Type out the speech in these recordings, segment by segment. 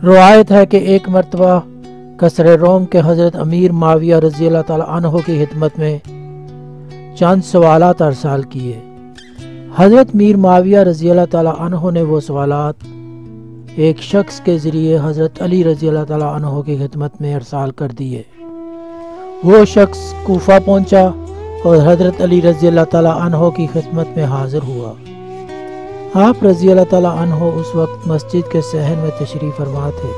रवायत है कि एक मरतबा कसरे रोम के हज़रत अमीर माविया रज़ी अल्लाह ताला अन्हो की खिदमत में चंद सवालात अरसाल किए। हज़रत मीर माविया रज़ी अल्लाह ताला अन्हो ने वो सवालात एक शख्स के ज़रिए हज़रत अली रज़ी अल्लाह ताला अन्हो की खिदमत में अरसाल कर दिए। वो शख्स कूफा पहुंचा और हज़रत अली रज़ी अल्लाह ताला अन्हो की खिदमत में हाज़िर हुआ। आप रज़ी अल्लाह ताला अन्हो उस वक्त मस्जिद के सहन में तशरीफ़ फरमा थे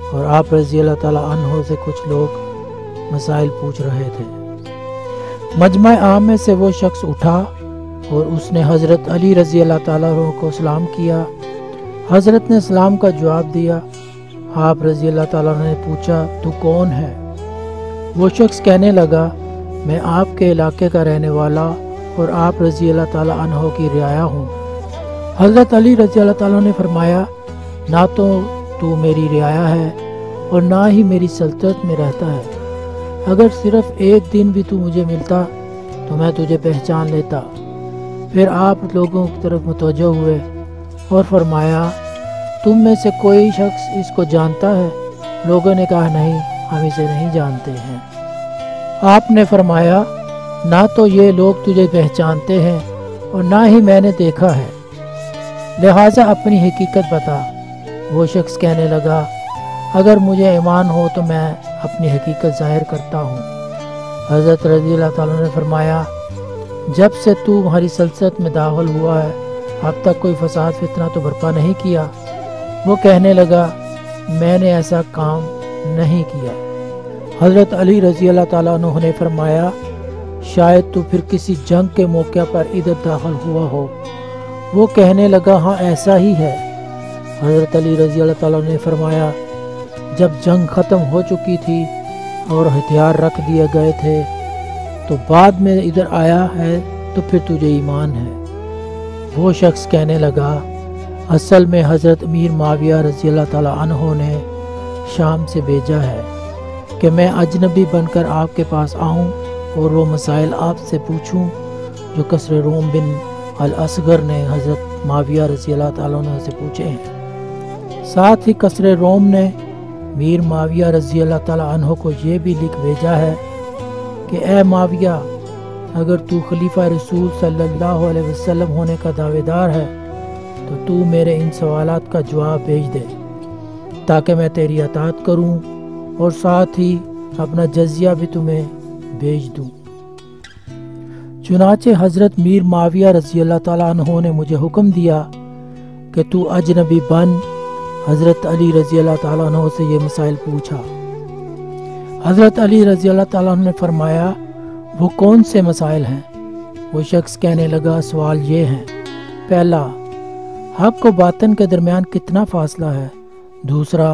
और आप रज़ी अल्लाह ताला अन्हो से कुछ लोग मसाइल पूछ रहे थे। मजमा आम में से वो शख्स उठा और उसने हज़रत अली रज़ी अल्लाह ताला अन्हो को सलाम किया। हज़रत ने सलाम का जवाब दिया। आप रज़ी अल्लाह ताला ने पूछा, तू कौन है? वो शख्स कहने लगा, मैं आपके इलाके का रहने वाला और आप रज़ी अल्लाह ताला अन्हो की रियाया हूँ। हज़रत अली रज़ी अल्लाह ताला ने फरमाया, ना तो तू मेरी रियाया है और ना ही मेरी सल्तनत में रहता है। अगर सिर्फ एक दिन भी तू मुझे मिलता तो मैं तुझे पहचान लेता। फिर आप लोगों की तरफ मुतवज्जो हुए और फरमाया, तुम में से कोई शख्स इसको जानता है? लोगों ने कहा, नहीं, हम इसे नहीं जानते हैं। आपने फरमाया, ना तो ये लोग तुझे पहचानते हैं और ना ही मैंने देखा है, लिहाजा अपनी हकीकत बता। वो शख्स कहने लगा, अगर मुझे ईमान हो तो मैं अपनी हकीकत ज़ाहिर करता हूँ। हज़रत रज़ी अल्लाह ताला ने फरमाया, जब से तू हमारी सल्तनत में दाखिल हुआ है अब तक कोई फसाद फितना तो बर्पा नहीं किया। वो कहने लगा, मैंने ऐसा काम नहीं किया। हज़रत अली रज़ी अल्लाह ताला अन्हु ने फरमाया, शायद तू फिर किसी जंग के मौके पर इधर दाखिल हुआ हो। वो कहने लगा, हाँ ऐसा ही है। हज़रत अली रज़ी अल्लाह ताला ने फरमाया, जब जंग ख़त्म हो चुकी थी और हथियार रख दिए गए थे तो बाद में इधर आया है तो फिर तुझे ईमान है। वो शख्स कहने लगा, असल में हज़रत अमीर माविया रज़ी अल्लाह ताला अन्हो ने शाम से भेजा है कि मैं अजनबी बनकर आपके पास आऊं और वो मसाइल आपसे पूछूं जो कसरे रोम बिन अल असगर ने हज़रत माविया रज़ी अल्लाह ताला अन्हो से पूछे हैं। साथ ही कसरे रोम ने मीर माविया रज़ी अल्लाह ताला अन्हो को ये भी लिख भेजा है कि ए माविया, अगर तू खलीफा रसूल सल्लल्लाहु अलैहि वसल्लम होने का दावेदार है तो तू मेरे इन सवालात का जवाब भेज दे ताकि मैं तेरी अतात करूं और साथ ही अपना जजिया भी तुम्हें भेज दूं। चुनाचे हज़रत मीर माविया रज़ी अल्लाह ताला अन्हो ने मुझे हुक्म दिया कि तू अजनबी बन। हज़रत अली रज़ी अल्लाह ताला अन्हो से ये मसाइल पूछा। हज़रत अली रज़ी अल्लाह ताला अन्हो ने फरमाया, वो कौन से मसाइल हैं? वो शख्स कहने लगा, सवाल ये हैं, पहला, हक़ और बातिन के दरमियान कितना फ़ासला है? दूसरा,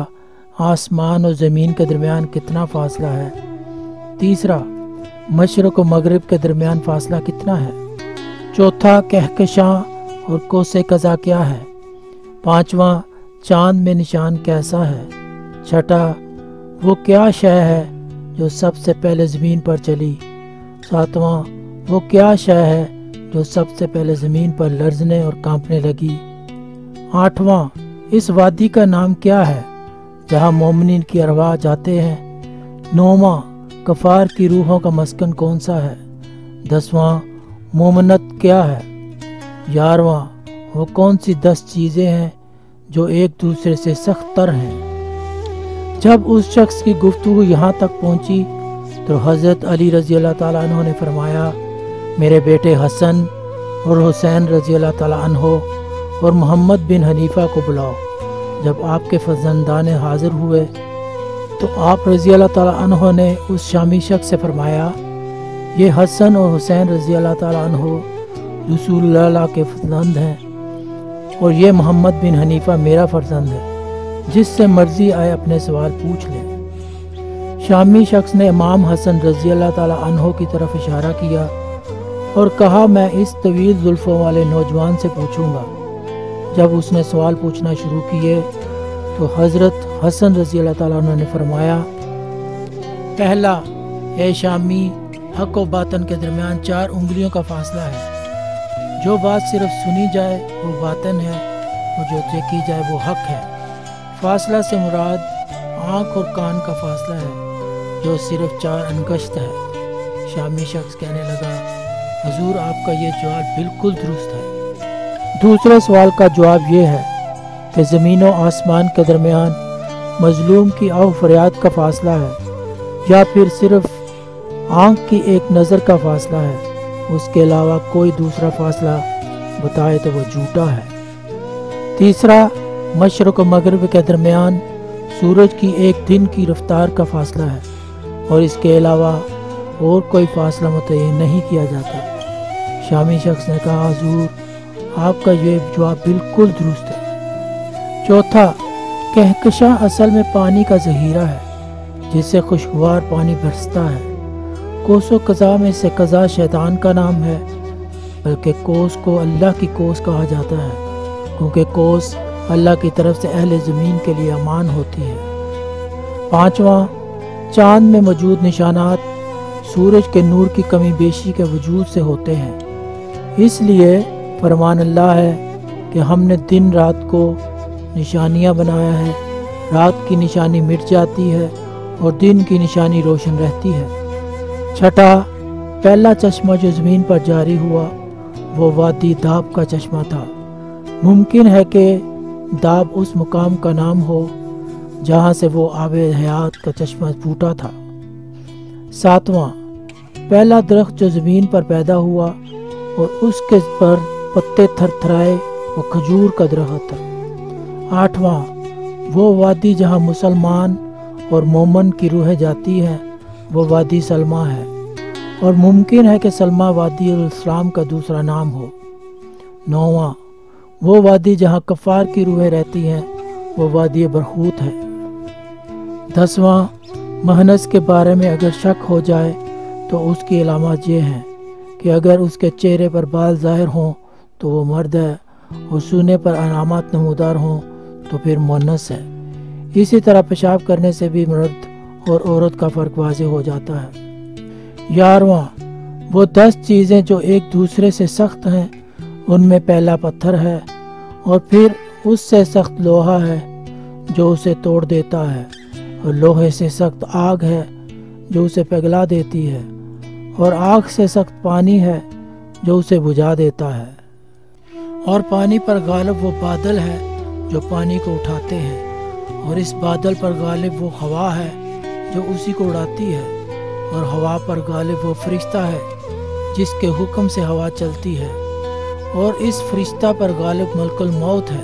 आसमान और ज़मीन के दरमियान कितना फ़ासला है? तीसरा, मशरक़ और मगरिब के दरमियान फ़ासला कितना है? चौथा, कहकशां और कोसे कज़ा क्या है? पाँचवा, चाँद में निशान कैसा है? छठा, वो क्या शय है जो सबसे पहले ज़मीन पर चली? सातवां, वो क्या शय है जो सबसे पहले ज़मीन पर लर्ज़ने और कांपने लगी? आठवां, इस वादी का नाम क्या है जहाँ मोमिनीन की अरवाह जाते हैं? नौवां, कफ़ार की रूहों का मस्कन कौन सा है? दसवां, मोमनत क्या है? 11वां, वो कौन सी 10 चीज़ें हैं जो एक दूसरे से सख्त तर हैं? जब उस शख्स की गुफ्तगू यहाँ तक पहुँची तो हज़रत अली रज़ी अल्लाह ताला अन्हो ने फरमाया, मेरे बेटे हसन और हुसैन रज़ी अल्लाह ताला अन्हो और मोहम्मद बिन हनीफ़ा को बुलाओ। जब आपके फर्जंदान हाज़िर हुए तो आप रज़ी अल्लाह ताला अन्हो ने उस शामी शख्स से फरमाया, ये हसन और हुसैन रज़ी अल्लाह ताला अन्हो रसूलुल्लाह के फर्जंद हैं और ये मोहम्मद बिन हनीफ़ा मेरा फर्जंद है। जिससे मर्जी आए अपने सवाल पूछ ले। शामी शख्स ने इमाम हसन रज़ी अल्लाह ताला अन्हो की तरफ इशारा किया और कहा, मैं इस तवील जुल्फ़ों वाले नौजवान से पूछूंगा। जब उसने सवाल पूछना शुरू किए तो हज़रत हसन रज़ी अल्लाह ताला अन्हो ने फरमाया, पहला, ए शामी, हक़ और बातन के दरमियान 4 उंगलियों का फासला है। जो बात सिर्फ सुनी जाए वो बातन है और जो देखी जाए वो हक़ है। فاصلہ سے مراد آنکھ اور کان کا فاصلہ ہے جو صرف 4 انگشت ہے۔ شامی شخص کہنے لگا، حضور آپ کا یہ جواب بالکل درست ہے۔ دوسرے سوال کا جواب یہ ہے کہ زمین و آسمان کے درمیان مظلوم کی آہ و فریاد کا فاصلہ ہے یا پھر صرف آنکھ کی ایک نظر کا فاصلہ ہے، اس کے علاوہ کوئی دوسرا فاصلہ بتائے تو وہ جھوٹا ہے۔ تیسرا، مشرق و مغرب کے درمیان سورج کی ایک دن کی رفتار کا فاصلہ ہے اور اس کے علاوہ اور کوئی فاصلہ متعین نہیں کیا جاتا۔ شامی شخص نے کہا، حضور آپ کا یہ جواب بالکل درست ہے۔ چوتھا، کہکشاں اصل میں پانی کا ذخیرہ ہے جس سے خوشگوار پانی برستا ہے۔ کوس و قزح میں سے قزح شیطان کا نام ہے، بلکہ کوس کو اللہ کی کوس کہا جاتا ہے کیونکہ کوس اللہ کی طرف سے اہل زمین کے لیے امان ہوتی ہے۔ پانچواں، چاند میں موجود نشانات سورج کے نور کی کمی بیشی کے وجود سے ہوتے ہیں، اس لیے فرمان اللہ ہے کہ ہم نے دن رات کو نشانیاں بنایا ہے، رات کی نشانی مٹ جاتی ہے اور دن کی نشانی روشن رہتی ہے۔ چھٹا، پہلا چشمہ جو زمین پر جاری ہوا وہ وادی داب کا چشمہ تھا۔ ممکن ہے کہ داب اس مقام کا نام ہو جہاں سے وہ آب حیات کا چشمہ پھوٹا تھا۔ ساتواں، پہلا درخت جو زمین پر پیدا ہوا اور اس کے پر پتے تھر تھرائے وہ کھجور کا درخت تھا۔ آٹھواں، وہ وادی جہاں مسلمان اور مومن کی روحیں جاتی ہیں وہ وادی سلمہ ہے اور ممکن ہے کہ سلمہ وادی الاسلام کا دوسرا نام ہو۔ نوواں، وہ وادی جہاں کفار کی روحیں رہتی ہیں وہ وادی برحوت ہے۔ 10واں، مہنس کے بارے میں اگر شک ہو جائے تو اس کی علامات یہ ہیں کہ اگر اس کے چہرے پر بال ظاہر ہوں تو وہ مرد ہے اور سونے پر علامات نمودار ہوں تو پھر مؤنث ہے۔ اسی طرح پیشاب کرنے سے بھی مرد اور عورت کا فرق واضح ہو جاتا ہے۔ 11واں، وہ 10 چیزیں جو ایک دوسرے سے سخت ہیں ان میں پہلا پتھر ہے اور پھر اس سے سخت لوہا ہے جو اسے توڑ دیتا ہے اور لوہے سے سخت آگ ہے جو اسے پگھلا دیتی ہے اور آگ سے سخت پانی ہے جو اسے بجھا دیتا ہے اور پانی پر غالب وہ بادل ہے جو پانی کو اٹھاتے ہیں اور اس بادل پر غالب وہ ہوا ہے جو اسی کو اڑاتی ہے اور ہوا پر غالب وہ فرشتہ ہے جس کے حکم سے ہوا چلتی ہے اور اس فرشتہ پر غالب ملک الموت ہے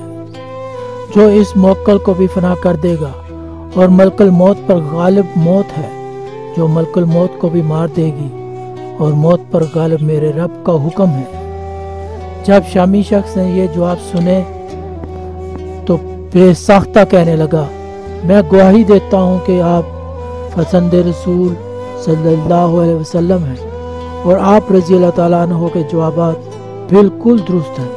جو اس موکل کو بھی فنا کر دے گا اور ملک الموت پر غالب موت ہے جو ملک الموت کو بھی مار دے گی اور موت پر غالب میرے رب کا حکم ہے۔ جب شامی شخص نے یہ جواب سنے تو بے ساختہ کہنے لگا، میں گواہی دیتا ہوں کہ آپ پسند رسول صلی اللہ علیہ وسلم ہیں اور آپ رضی اللہ تعالیٰ عنہ کے جوابات بالکل درست ہیں۔